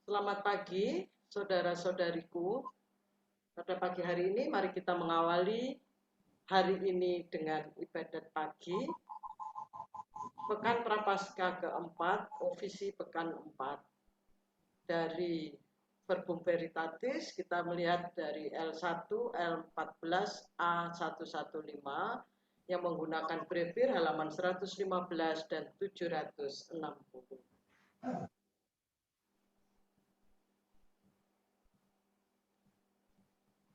Selamat pagi, saudara-saudariku. Pada pagi hari ini, mari kita mengawali hari ini dengan ibadat pagi. Pekan Prapaskah keempat, ofisi pekan 4. Dari Verbum Veritatis, kita melihat dari L1, L14, A115, yang menggunakan Brevir halaman 115 dan 760.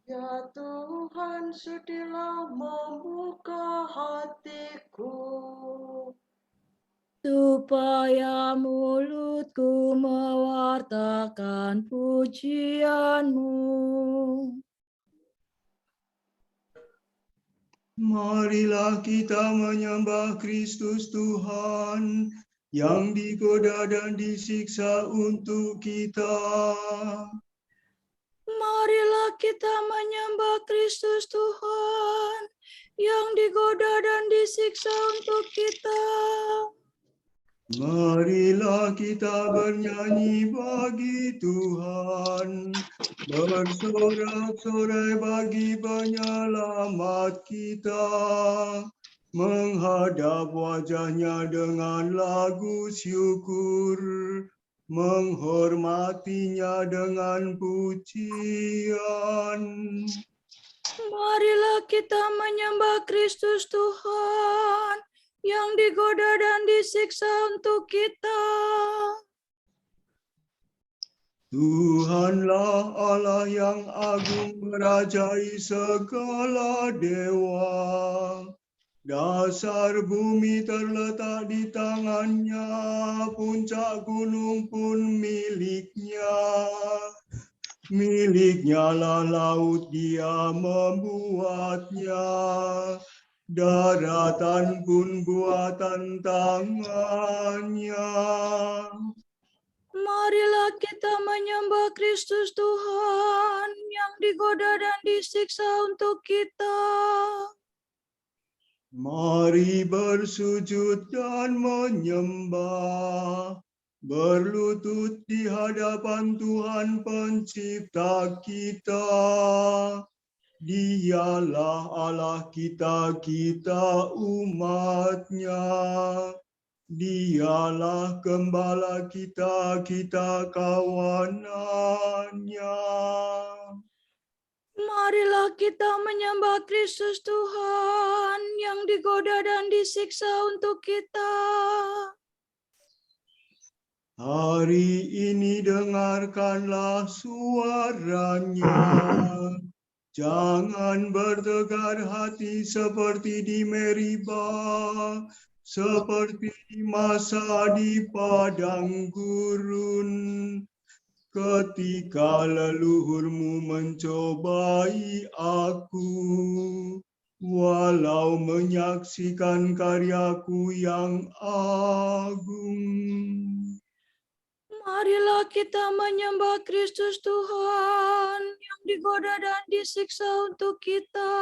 Ya Tuhan, sudilah membuka hatiku, supaya mulutku mewartakan pujian-Mu. Marilah kita menyembah Kristus Tuhan yang digoda dan disiksa untuk kita. Marilah kita menyembah Kristus Tuhan yang digoda dan disiksa untuk kita. Marilah kita bernyanyi bagi Tuhan, bersorak-sorai bagi penyelamat kita, menghadap wajahnya dengan lagu syukur, menghormatinya dengan pujian. Marilah kita menyembah Kristus Tuhan yang digoda dan disiksa untuk kita. Tuhanlah Allah yang agung merajai segala dewa. Dasar bumi terletak di tangannya, puncak gunung pun miliknya. Miliknya lah laut, dia membuatnya. Daratan pun buatan tangannya. Marilah kita menyembah Kristus Tuhan yang digoda dan disiksa untuk kita. Mari bersujud dan menyembah, berlutut di hadapan Tuhan Pencipta kita. Dialah Allah kita, kita umat-Nya. Dialah gembala kita, kita kawanan-Nya. Marilah kita menyembah Kristus Tuhan yang digoda dan disiksa untuk kita. Hari ini dengarkanlah suaranya. Jangan bertegar hati seperti di Meriba, seperti di masa di padang gurun, ketika leluhurmu mencobai aku, walau menyaksikan karyaku yang agung. Marilah kita menyembah Kristus Tuhan yang digoda dan disiksa untuk kita.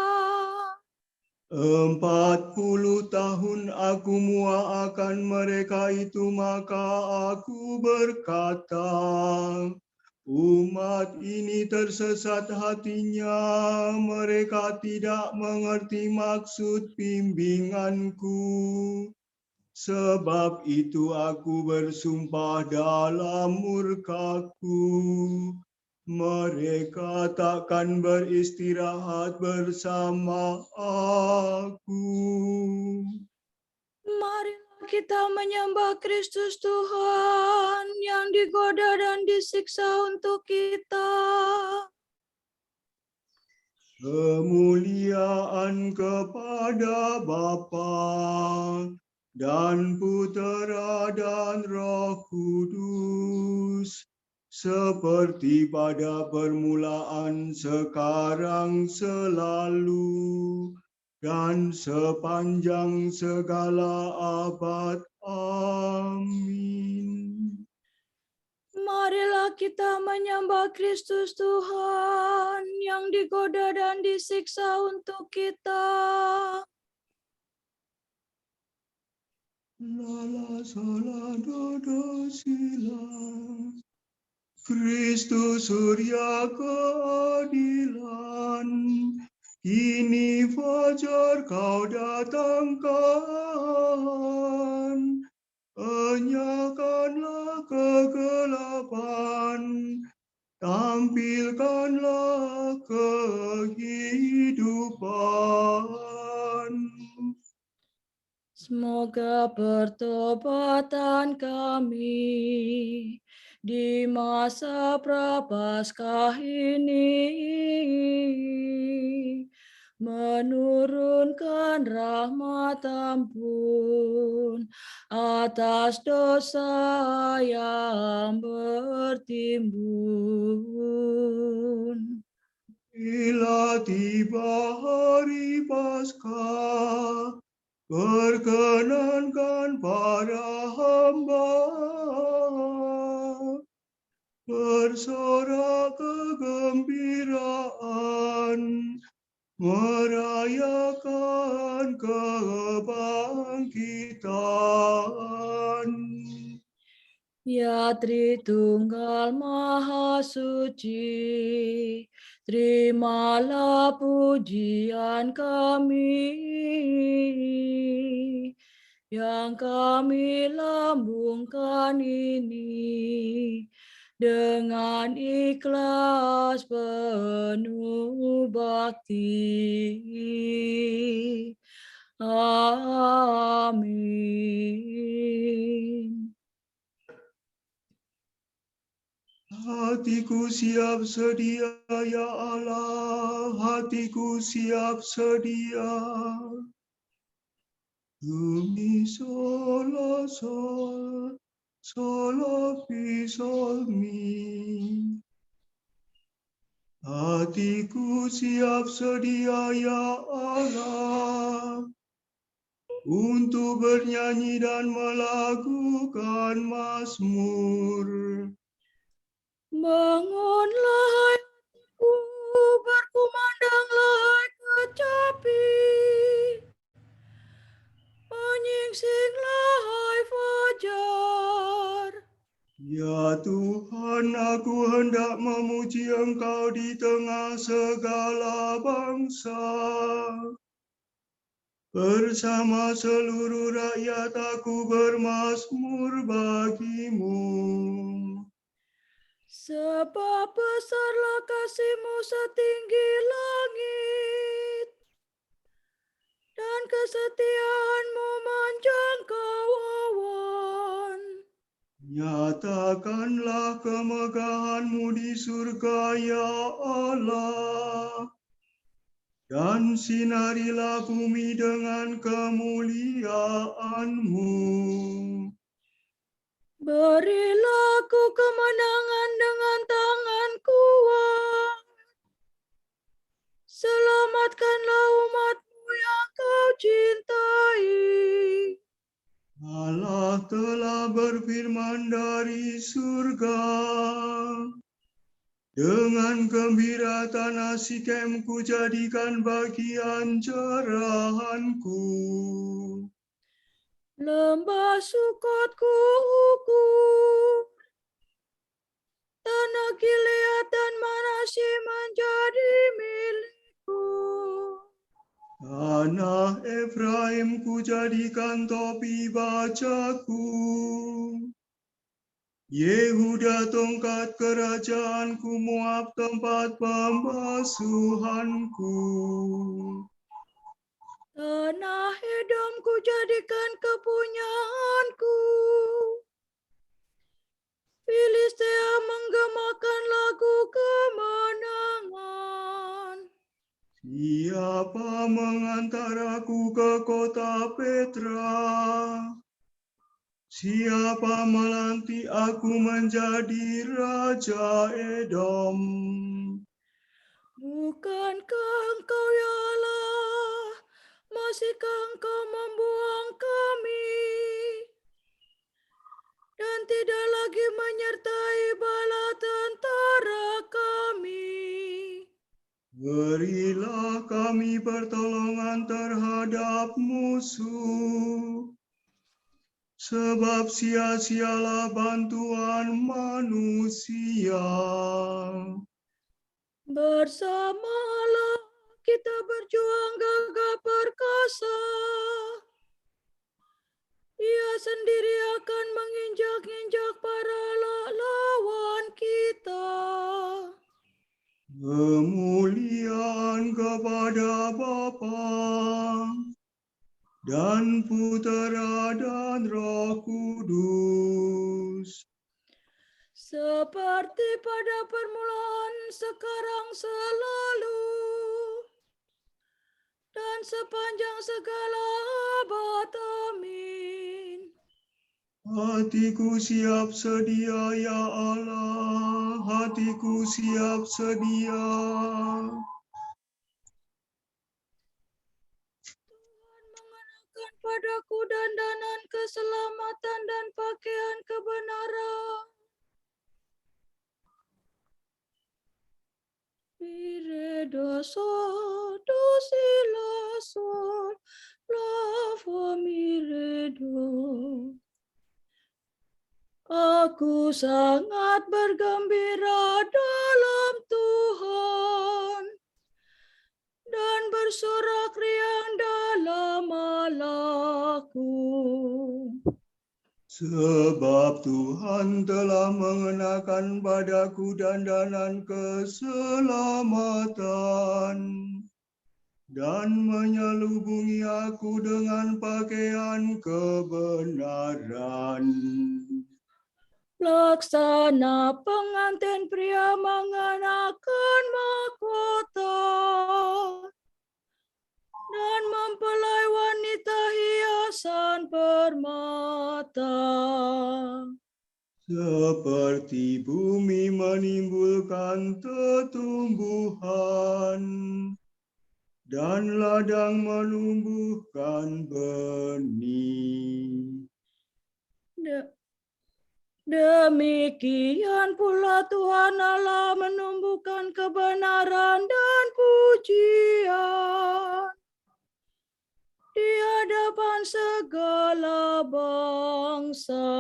40 tahun aku muak akan mereka itu, maka aku berkata, umat ini tersesat hatinya, mereka tidak mengerti maksud bimbinganku. Sebab itu aku bersumpah dalam murkaku, mereka takkan beristirahat bersama aku. Marilah kita menyembah Kristus Tuhan yang digoda dan disiksa untuk kita. Kemuliaan kepada Bapa dan Putera dan Roh Kudus, seperti pada permulaan, sekarang, selalu, dan sepanjang segala abad. Amin. Marilah kita menyembah Kristus Tuhan yang digoda dan disiksa untuk kita. Lala sala dodo sila, Kristus surya keadilan, kini fajar kau datangkan. Enyahkanlah kegelapan, tampilkanlah kehidupan. Semoga pertobatan kami di masa Prapaskah ini menurunkan rahmat ampun atas dosa yang bertimbun. Bila tiba hari Paskah, perkenankan para hamba bersorak kegembiraan, merayakan kebangkitan. Ya Tritunggal Maha Suci, terimalah pujian kami yang kami lambungkan ini dengan ikhlas penuh bakti. Amin. Hatiku siap sedia, ya Allah, hatiku siap sedia. Demi sola sol, sola fi sol mi. Hatiku siap sedia, ya Allah, untuk bernyanyi dan melakukan mazmur. Bangunlah hai hatiku, berkumandanglah hai kecapi. Menyingsinglah hai fajar. Ya Tuhan, aku hendak memuji Engkau di tengah segala bangsa. Bersama seluruh rakyat aku bermazmur bagimu. Sebab besarlah kasih-Mu setinggi langit, dan kesetiaan-Mu menjangkau awan. Nyatakanlah kemegahan-Mu di surga, ya Allah, dan sinarilah bumi dengan kemuliaan-Mu. Berilah aku kemenangan dengan tangan kuat. Selamatkanlah umat-Mu yang Kau cintai. Allah telah berfirman dari surga, dengan gembira tanah Sikem ku jadikan bagian jarahanku. Lembah Sukot ku ukur, tanah Gilead dan Manasye menjadi milikku. Tanah Efraim ku jadikan topi bacaku. Yehuda tongkat kerajaanku, Moab tempat pembasuhanku. Tanah Edom ku jadikan kepunyaanku. Filistia menggemakan lagu kemenangan. Siapa mengantaraku ke kota Petra? Siapa melantik aku menjadi Raja Edom? Bukankah Engkau ya Allah, masihkah Engkau membuang kami, dan tidak lagi menyertai bala tentara kami? Berilah kami pertolongan terhadap musuh, sebab sia-sialah bantuan manusia. Bersamalah kita berjuang gagah perkasa. Ia sendiri akan menginjak-injak para lawan kita. Kemuliaan kepada Bapa dan Putera dan Roh Kudus. Seperti pada permulaan, sekarang, selalu, dan sepanjang segala abad. Amin. Hatiku siap sedia, ya Allah, hatiku siap sedia. Tuhan mengenakan padaku dandanan keselamatan dan pakaian kebenaran. Mireda sol, do si la sol, la fa mi re do. Aku sangat bergembira dalam Tuhan dan bersorak riang dalam Allahku. Sebab Tuhan telah mengenakan padaku dandanan keselamatan dan menyelubungi aku dengan pakaian kebenaran. Laksana pengantin pria mengenakan mahkota dan mempelai wanita hiasan permata. Seperti bumi menimbulkan tetumbuhan dan ladang menumbuhkan benih. Demikian pula Tuhan Allah menumbuhkan kebenaran dan pujian di hadapan segala bangsa.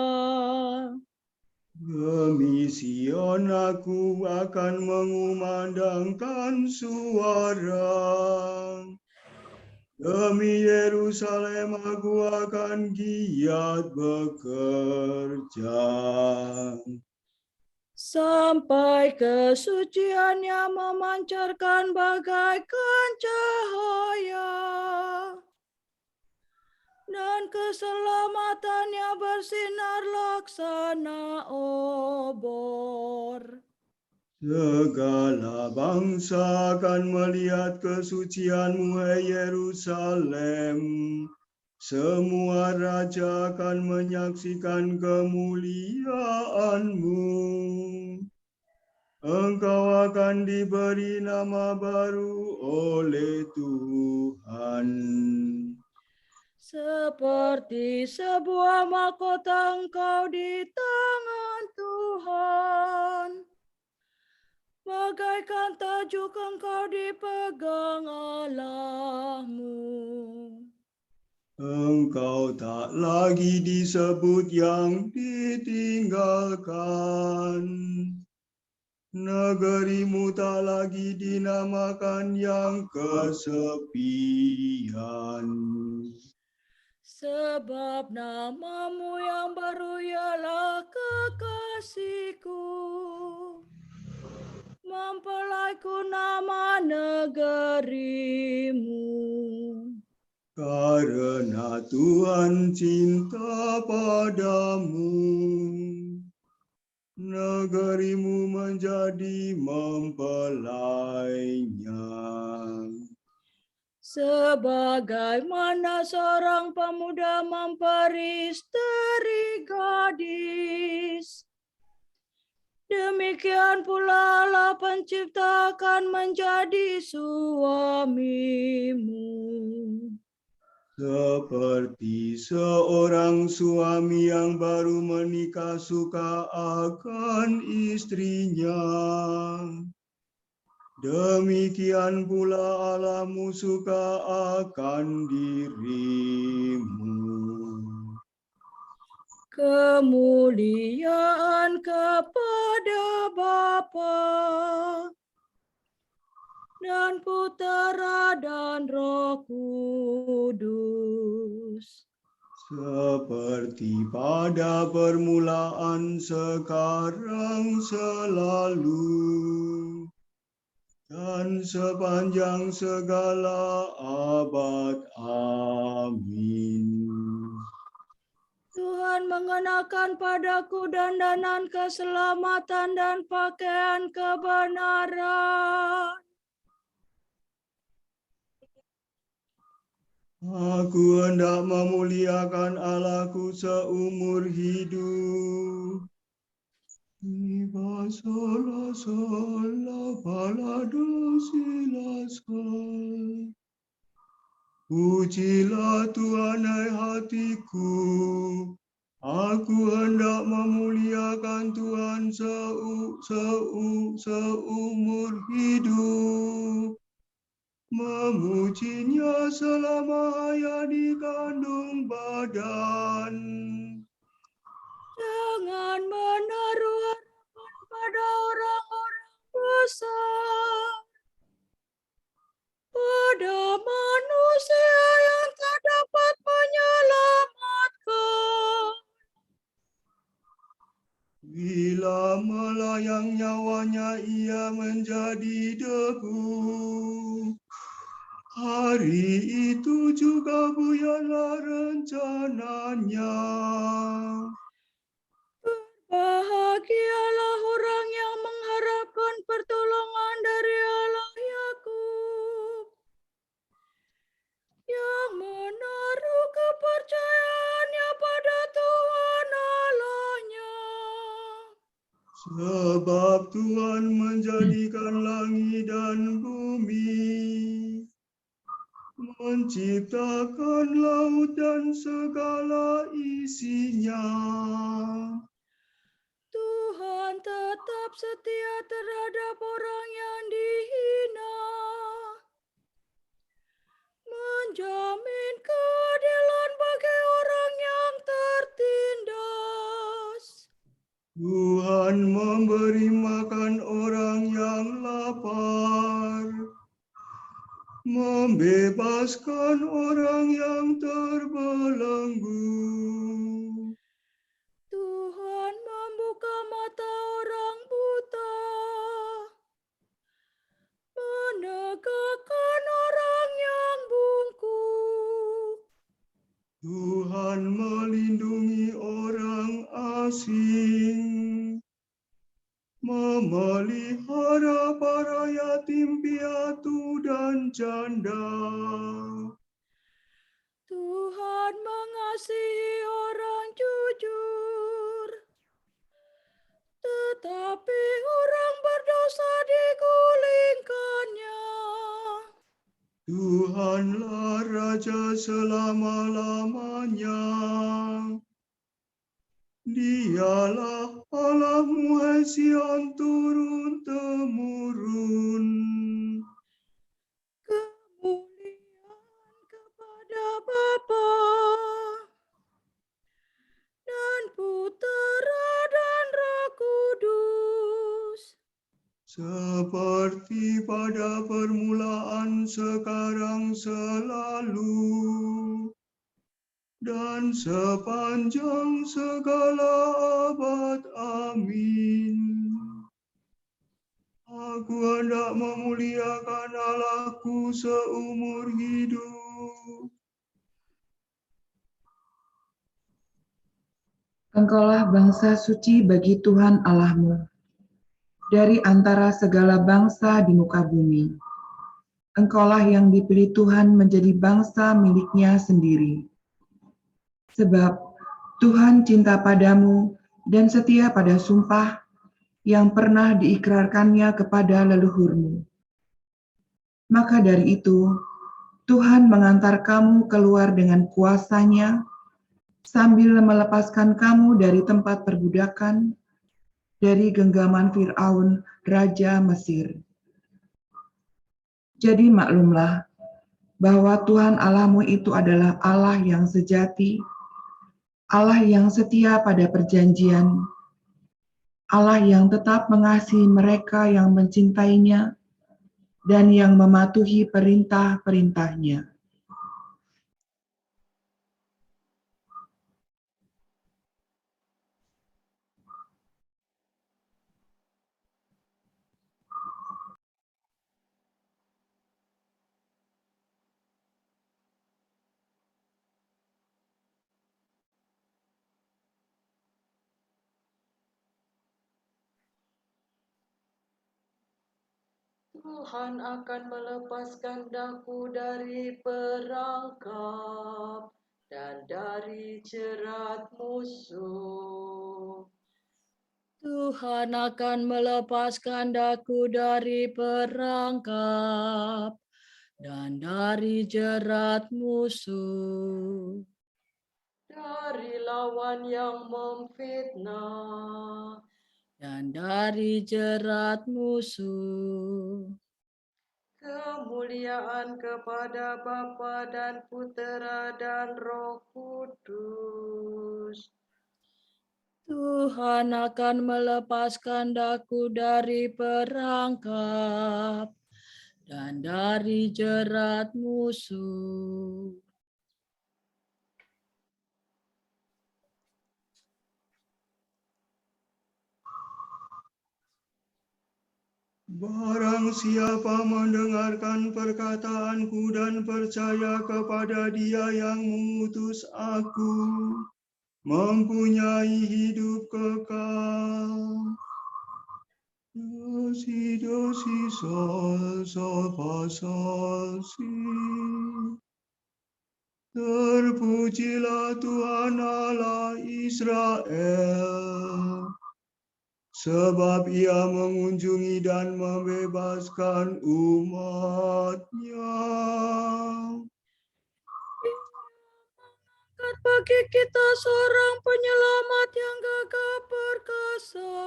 Demi Sion aku akan mengumandangkan suara. Demi Yerusalem aku akan giat bekerja. Sampai kesuciannya memancarkan bagaikan cahaya, dan keselamatannya bersinar laksana obor. Segala bangsa akan melihat kesucianmu, hai Yerusalem. Semua raja akan menyaksikan kemuliaanmu. Engkau akan diberi nama baru oleh Tuhan. Seperti sebuah mahkota engkau di tangan Tuhan, bagaikan tajuk engkau dipegang Allahmu. Engkau tak lagi disebut yang ditinggalkan. Negerimu tak lagi dinamakan yang kesepian. Sebab namamu yang baru ialah kekasihku, mempelaiku nama negerimu. Karena Tuhan cinta padamu, negerimu menjadi mempelainya. Sebagaimana seorang pemuda memperistri gadis, demikian pula Allah Pencipta akan menjadi suamimu. Seperti seorang suami yang baru menikah suka akan istrinya, demikian pula Allahmu suka akan dirimu. Kemuliaan kepada Bapa dan Putera dan Roh Kudus. Seperti pada permulaan, sekarang, selalu, dan sepanjang segala abad. Amin. Tuhan mengenakan padaku dandanan keselamatan dan pakaian kebenaran. Aku hendak memuliakan Allahku seumur hidup. Sola sola balado sila sol. Pujilah Tuhan hai hatiku. Aku hendak memuliakan Tuhan seumur hidup. Memujinya selama ia di kandung badan. Jangan menaruh harapan pada orang-orang besar, pada manusia yang tak dapat menyelamatkan. Bila melayang nyawanya ia menjadi debu. Hari itu juga buyarlah rencananya. Berbahagialah orang yang mengharapkan pertolongan dari Allah Yakub, yang menaruh kepercayaannya pada Tuhan Allahnya. Sebab Tuhan menjadikan langit dan bumi, menciptakan laut dan segala isinya. Tuhan tetap setia terhadap orang yang dihina, menjamin keadilan bagi orang yang tertindas. Tuhan memberi makan orang yang lapar, membebaskan orang yang terbelenggu. Tuhan membuka mata orang buta, menegakkan orang yang bungkuk. Tuhan melindungi orang asing, memelihara para yatim piatu dan janda. Tuhan mengasihi orang jujur, tetapi orang berdosa digulingkannya. Tuhanlah Raja selama-lamanya. Dialah Allahmu, hai Sion, turun-temurun. Kemuliaan kepada Bapa dan Putera dan Roh Kudus, Seperti pada permulaan, sekarang, selalu, dan sepanjang segala abad. Amin. Aku hendak memuliakan Allahku seumur hidup. Engkaulah bangsa suci bagi Tuhan Allahmu, dari antara segala bangsa di muka bumi. Engkaulah yang dipilih Tuhan menjadi bangsa miliknya sendiri. Sebab Tuhan cinta padamu dan setia pada sumpah yang pernah diikrarkannya kepada leluhurmu. Maka dari itu, Tuhan mengantar kamu keluar dengan kuasa-Nya, sambil melepaskan kamu dari tempat perbudakan, dari genggaman Fir'aun, Raja Mesir. Jadi maklumlah bahwa Tuhan Allahmu itu adalah Allah yang sejati, Allah yang setia pada perjanjian, Allah yang tetap mengasihi mereka yang mencintainya dan yang mematuhi perintah-perintahnya. Tuhan akan melepaskan daku dari perangkap dan dari jerat musuh. Tuhan akan melepaskan daku dari perangkap dan dari jerat musuh. Dari lawan yang memfitnah Dan dari jerat musuh. Kemuliaan kepada Bapa dan Putera dan Roh Kudus. Tuhan akan melepaskan daku dari perangkap dan dari jerat musuh. Barang siapa mendengarkan perkataanku dan percaya kepada Dia yang mengutus aku, mempunyai hidup kekal. Dosi sol pasal si. Terpujilah Tuhan Allah Israel, sebab Ia mengunjungi dan membebaskan umat-Nya. Bagi kita seorang penyelamat yang gagah perkasa,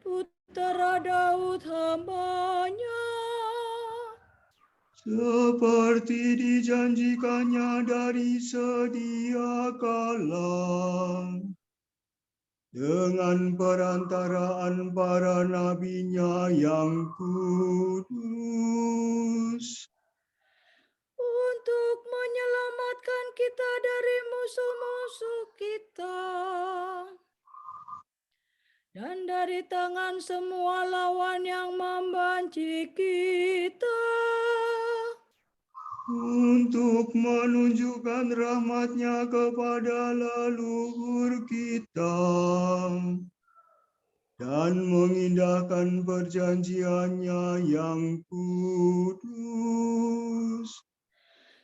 Putera Daud hamba-Nya. Seperti dijanjikannya dari sedia kala, dengan perantaraan para nabi-Nya yang kudus, Untuk menyelamatkan kita dari musuh-musuh kita dan dari tangan semua lawan yang membenci kita, untuk menunjukkan rahmat-Nya kepada leluhur kita dan mengindahkan perjanjian-Nya yang kudus.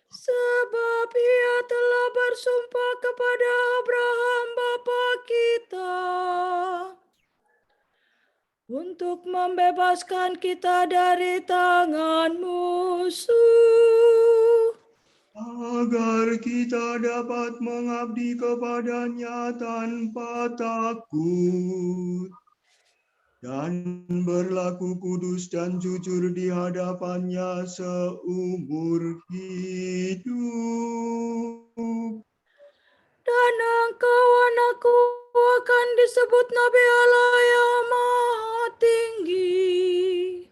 sebab Ia telah bersumpah kepada Abraham bapa kita untuk membebaskan kita dari tangan musuh, agar kita dapat mengabdi kepada-Nya tanpa takut dan berlaku kudus dan jujur di hadapan-Nya seumur hidup. dan engkau anakku akan disebut Nabi Allah yang Maha Tinggi,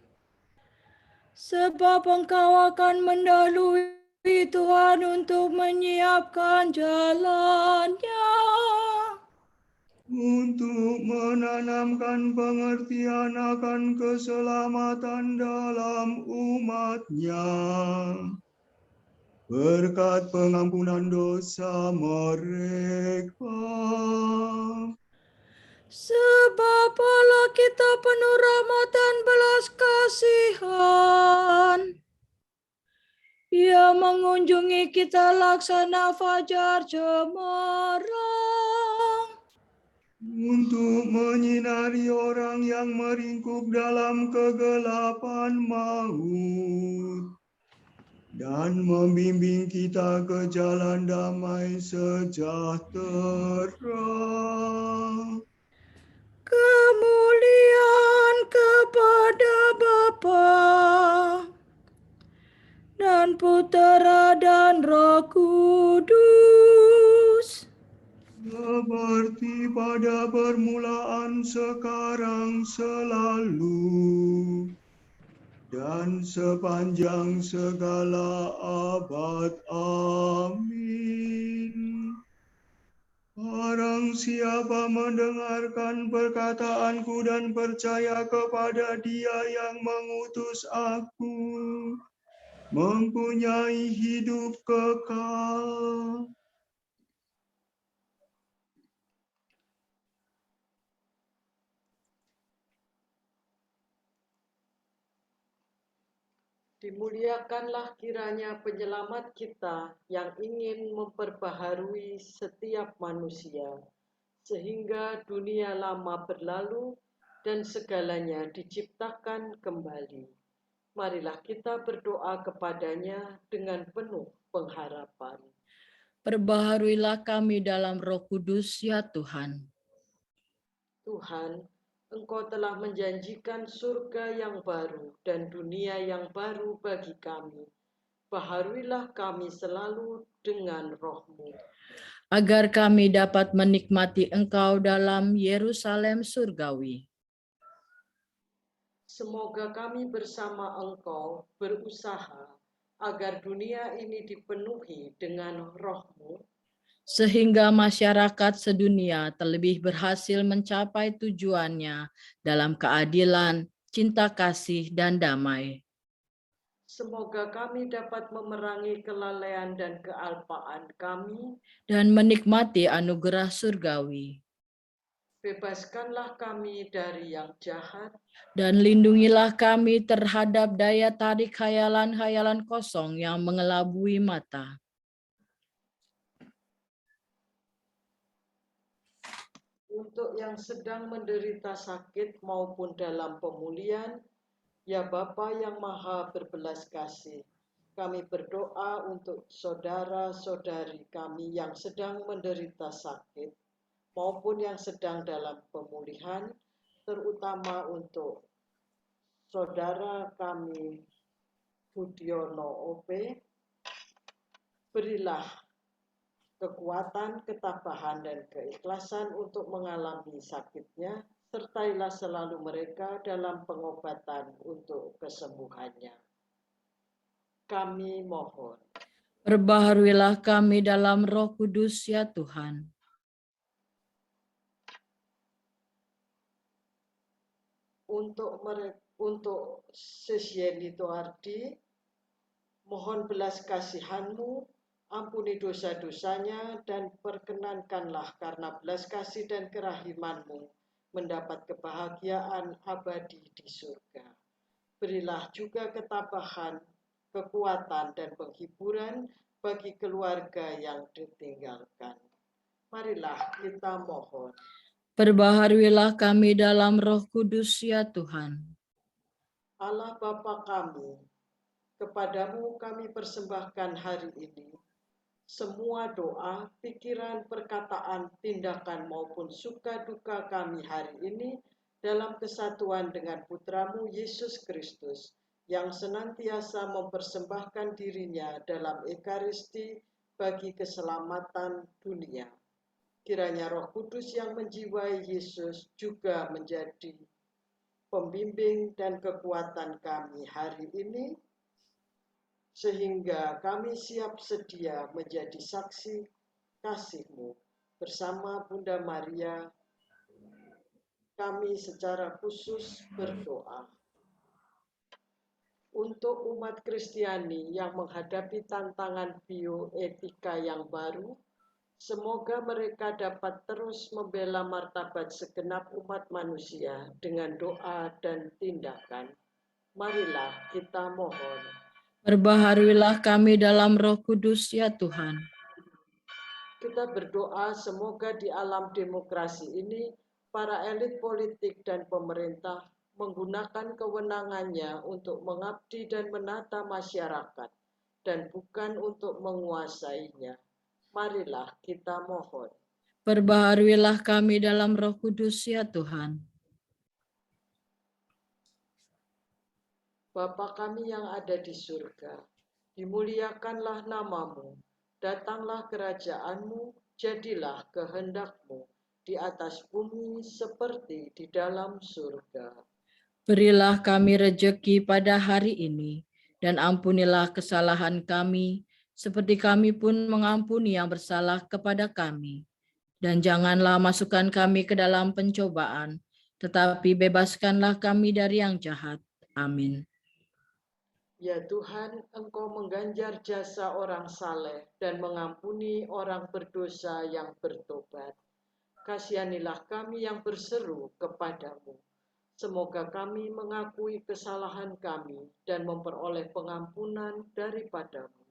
sebab engkau akan mendahului Tuhan untuk menyiapkan jalan-Nya, Untuk menanamkan pengertian akan keselamatan dalam umat-Nya, berkat pengampunan dosa mereka. sebab Allah kita penuh rahmat dan belas kasihan. Ia mengunjungi kita laksana fajar cemerlang, Untuk menyinari orang yang meringkuk dalam kegelapan maut, dan membimbing kita ke jalan damai sejahtera. kemuliaan kepada Bapa dan Putera dan Roh Kudus, pada permulaan, sekarang, selalu, dan sepanjang segala abad. Amin. Barang siapa mendengarkan perkataanku dan percaya kepada Dia yang mengutus aku, mempunyai hidup kekal. Dimuliakanlah kiranya penyelamat kita yang ingin memperbaharui setiap manusia, sehingga dunia lama berlalu dan segalanya diciptakan kembali. Marilah kita berdoa kepadanya dengan penuh pengharapan. Perbaharuilah kami dalam Roh Kudus, ya Tuhan. Tuhan, Engkau telah menjanjikan surga yang baru dan dunia yang baru bagi kami. Baharuilah kami selalu dengan Roh-Mu. Agar kami dapat menikmati Engkau dalam Yerusalem surgawi. Semoga kami bersama Engkau berusaha agar dunia ini dipenuhi dengan Roh-Mu, Sehingga masyarakat sedunia terlebih berhasil mencapai tujuannya dalam keadilan, cinta kasih, dan damai. semoga kami dapat memerangi kelalaian dan kealpaan kami. Dan menikmati anugerah surgawi. Bebaskanlah kami dari yang jahat, Dan lindungilah kami terhadap daya tarik khayalan-khayalan kosong yang mengelabui mata. untuk yang sedang menderita sakit maupun dalam pemulihan, ya Bapa yang Maha berbelas kasih, kami berdoa untuk saudara-saudari kami yang sedang menderita sakit maupun yang sedang dalam pemulihan, terutama untuk saudara kami Budiono OP. Berilah kekuatan, ketabahan, dan keikhlasan untuk mengalami sakitnya, sertailah selalu mereka dalam pengobatan untuk kesembuhannya. Kami mohon. Perbaharuilah kami dalam Roh Kudus, ya Tuhan. Untuk Sisyeni Toardi, mohon belas kasihan-Mu, ampuni dosa-dosanya, dan perkenankanlah karena belas kasih dan kerahiman-Mu mendapat kebahagiaan abadi di surga. Berilah juga ketabahan, kekuatan, dan penghiburan bagi keluarga yang ditinggalkan. Marilah kita mohon. Perbaharuilah kami dalam Roh Kudus, ya Tuhan. Allah Bapa kami, kepadamu kami persembahkan hari ini semua doa, pikiran, perkataan, tindakan maupun suka duka kami hari ini dalam kesatuan dengan Putramu Yesus Kristus yang senantiasa mempersembahkan dirinya dalam Ekaristi bagi keselamatan dunia. Kiranya Roh Kudus yang menjiwai Yesus juga menjadi pembimbing dan kekuatan kami hari ini, sehingga kami siap sedia menjadi saksi kasih-Mu. Bersama Bunda Maria, kami secara khusus berdoa. Untuk umat Kristiani yang menghadapi tantangan bioetika yang baru, semoga mereka dapat terus membela martabat segenap umat manusia dengan doa dan tindakan. Marilah kita mohon. Perbaharuilah kami dalam Roh Kudus, ya Tuhan. Kita berdoa semoga di alam demokrasi ini para elit politik dan pemerintah menggunakan kewenangannya untuk mengabdi dan menata masyarakat dan bukan untuk menguasainya. Marilah kita mohon. Perbaharuilah kami dalam Roh Kudus, ya Tuhan. Bapa kami yang ada di surga, dimuliakanlah nama-Mu, datanglah kerajaan-Mu, jadilah kehendak-Mu di atas bumi seperti di dalam surga. Berilah kami rejeki pada hari ini, dan ampunilah kesalahan kami, seperti kami pun mengampuni yang bersalah kepada kami. Dan janganlah masukkan kami ke dalam pencobaan, tetapi bebaskanlah kami dari yang jahat. Amin. Ya Tuhan, Engkau mengganjar jasa orang saleh dan mengampuni orang berdosa yang bertobat. Kasihanilah kami yang berseru kepadamu. Semoga kami mengakui kesalahan kami dan memperoleh pengampunan daripadamu.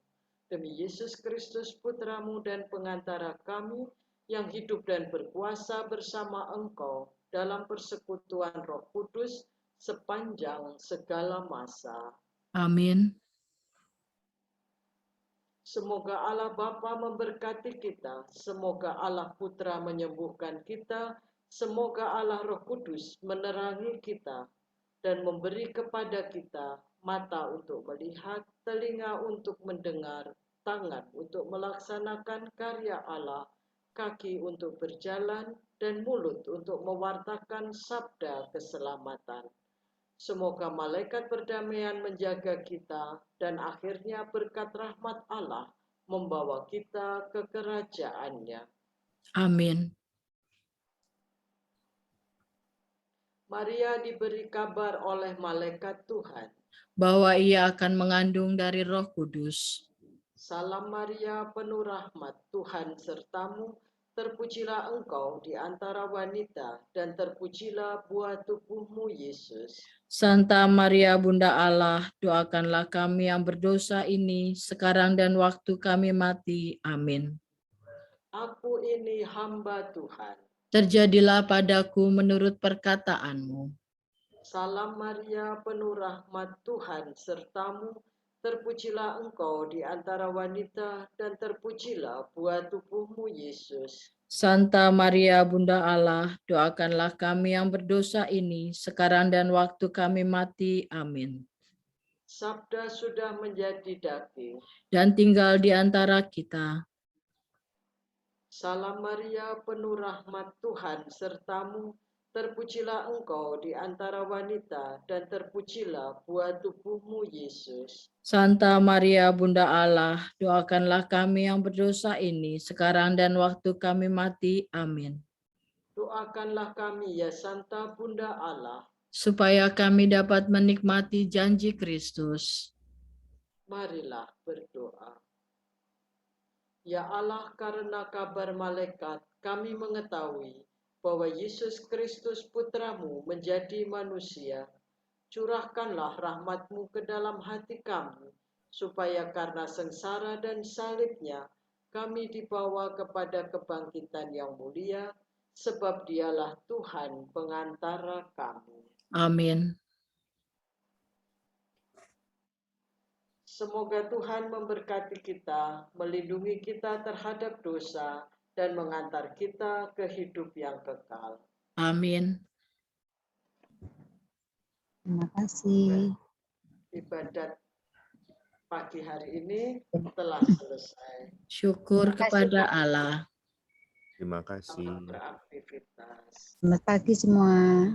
Demi Yesus Kristus Putramu dan pengantara kami, yang hidup dan berkuasa bersama Engkau dalam persekutuan Roh Kudus sepanjang segala masa. Amin. Semoga Allah Bapa memberkati kita, semoga Allah Putra menyembuhkan kita, semoga Allah Roh Kudus menerangi kita dan memberi kepada kita mata untuk melihat, telinga untuk mendengar, tangan untuk melaksanakan karya Allah, kaki untuk berjalan, dan mulut untuk mewartakan sabda keselamatan. Semoga malaikat perdamaian menjaga kita dan akhirnya berkat rahmat Allah membawa kita ke kerajaannya. Amin. Maria diberi kabar oleh malaikat Tuhan. Bahwa ia akan mengandung dari Roh Kudus. Salam Maria, penuh rahmat, Tuhan sertamu. Terpujilah engkau di antara wanita, dan terpujilah buah tubuhmu, Yesus. Santa Maria Bunda Allah, doakanlah kami yang berdosa ini, sekarang dan waktu kami mati. Amin. Aku ini hamba Tuhan. Terjadilah padaku menurut perkataanmu. Salam Maria, penuh rahmat, Tuhan sertamu. Terpujilah engkau di antara wanita, dan terpujilah buah tubuhmu, Yesus. Santa Maria Bunda Allah, doakanlah kami yang berdosa ini, sekarang dan waktu kami mati. Amin. Sabda sudah menjadi daging. Dan tinggal di antara kita. Salam Maria, penuh rahmat, Tuhan sertamu. Terpujilah engkau di antara wanita, dan terpujilah buah tubuhmu, Yesus. Santa Maria Bunda Allah, doakanlah kami yang berdosa ini, sekarang dan waktu kami mati. Amin. Doakanlah kami, ya Santa Bunda Allah, supaya kami dapat menikmati janji Kristus. Marilah berdoa. Ya Allah, karena kabar malaikat, kami mengetahui bahwa Yesus Kristus Putramu menjadi manusia. Curahkanlah rahmat-Mu ke dalam hati kami, supaya karena sengsara dan salibnya, kami dibawa kepada kebangkitan yang mulia, sebab Dialah Tuhan pengantara kami. Amin. Semoga Tuhan memberkati kita, melindungi kita terhadap dosa, dan mengantar kita ke hidup yang kekal. Amin. Terima kasih. Ibadat pagi hari ini telah selesai. Syukur kepada Allah. Terima kasih. Selamat beraktivitas. Selamat pagi semua.